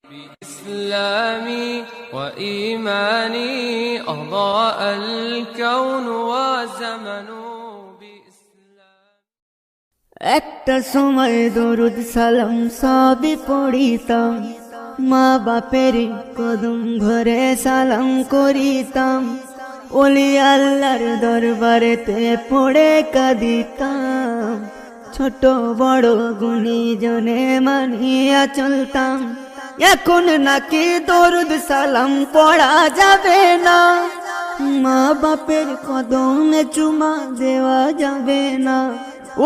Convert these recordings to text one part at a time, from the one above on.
بإسلامي وإيماني أضاء الكون وزمن একটা সময় দরুদ সালাম সবই পড়িতাম, মা বাপের কদম ধরে সালাম করিতাম, ওলি আল্লাহর দরবারেতে পড়ে কাঁদিতাম, ছোট বড় গুণীজনে মানিয়া চলতাম। এখন নাকি দরুদ সালাম পড়া যাবে না, মা বাপের কদমে চুমা দেওয়া যাবে না,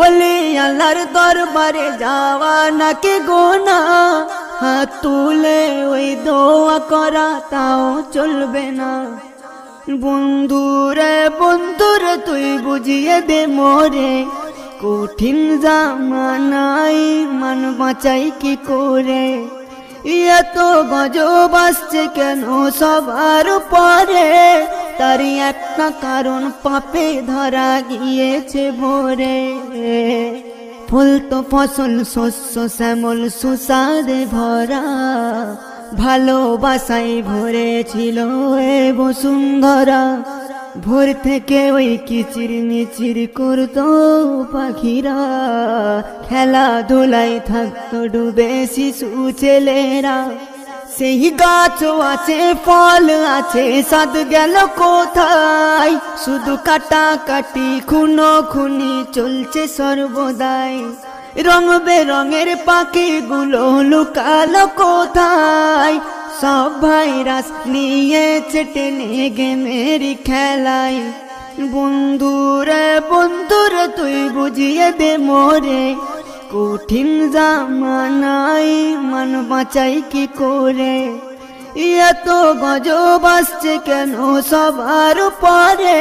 ওলি আল্লাহর দরবারে যাওয়া নাকি গুনাহ, হাত তুলে ওই দোয়া করা তাও চলবে না। বন্ধুরে বন্ধুরে তুই বুঝিয়ে দে মোরে, কঠিন জামানাই মান বাঁচাই কি করে, এত গজব আসছে কেন সবার পরে, তারই একটা কারণ পাপে ধরা গিয়েছে ভরে। ফুল তো ফসল শস্য শ্যামল সুসাদে ভরা, ভালোবাসায় ভরেছিল এ বসুন্ধরা, ভোর থেকে ওই কিচির মিচির করতো পাখিরা, খেলাধুলায় থাকতো ডুবে শিশু ছেলেরা, সেই গাছও আছে ফল আছে সাদ গেল কোথায়, শুধু কাটাকাটি খুনো খুনি চলছে সর্বদাই, রং বেরঙের পাখিগুলো লুকালো কোথায়, সব ভাইরাস নিয়েছে টেনে গেমের খেলায়। বন্ধুরে বন্ধুরে তুই বুঝিয়ে দে মোরে, কঠিন জামানাই মান বাঁচাই কি করে, এত গজব আসছে কেন সবার পরে,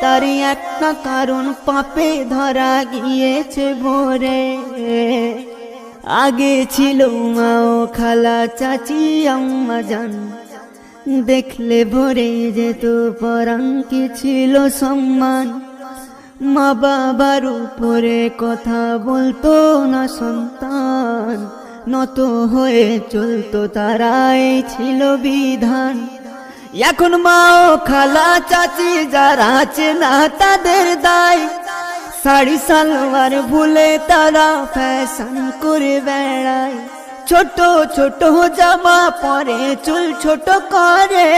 তারই একটা কারণ পাপে ধরা গিয়েছে ভরে। আগে ছিল মা ও খালা চাচি আম্মা জান, দেখলে ভরে যেত পরাণ কি ছিল সম্মান, মা বাবার উপরে কথা বলতো না সন্তান, নত হয়ে চলতো তারাই ছিল বিধান। এখন মা ও খালা চাচি যারা আছে না তাদের দায়, শাড়ি সালোয়ার ভুলে তারা ফ্যাশন করে বেড়ায়, ছোট ছোট জামা পরে চুল ছোট করে,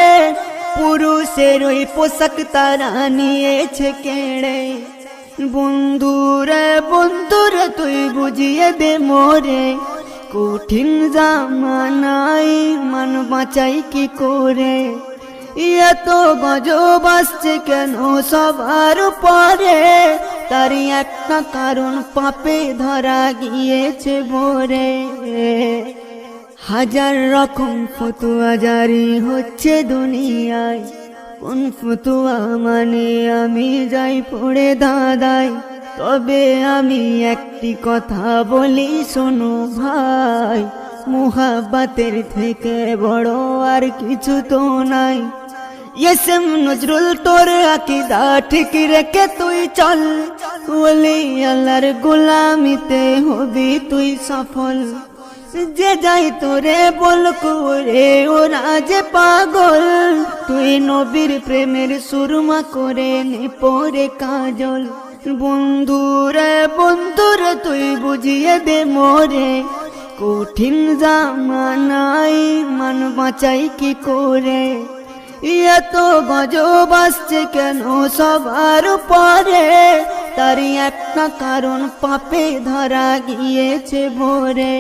পুরুষের ওই পোশাক তারা নিয়েছে কেড়ে। বন্ধুরে বন্ধুরে তুই বুঝিয়ে দে মোরে, কঠিন জামানাই মান বাঁচাই কি করে, এত গজব আসছে কেন সবার পরে, তারই একটা কারণ পাপে ধরা গিয়েছে ভরে। হাজার রকম ফতুয়া জারি হচ্ছে দুনিয়ায়, কোন ফতুয়া মানে আমি যাই পড়ে দাদাই, তবে আমি একটি কথা বলি শোনো ভাই, মুহাব্বতের থেকে বড় আর কিছু তো নাই। এসএম নজরুল তোর আকীদা ঠিক রেখে তুই চল, ওলি আল্লাহর গোলামিতে হবি তুই সফল, যে যাই তোরে বলক ওরে ওরা যে পাগল, তুই নবীর প্রেমের সুরমা করে নে পরে কাজল। বন্ধুরে বন্ধুরে তুই বুঝিয়ে দে মোরে, কঠিন জামানাই মান বাঁচাই কি করে, এত গজব আসছে কেন সবার পরে, তারই একটা কারণ পাপে ধরা গিয়েছে ভরে।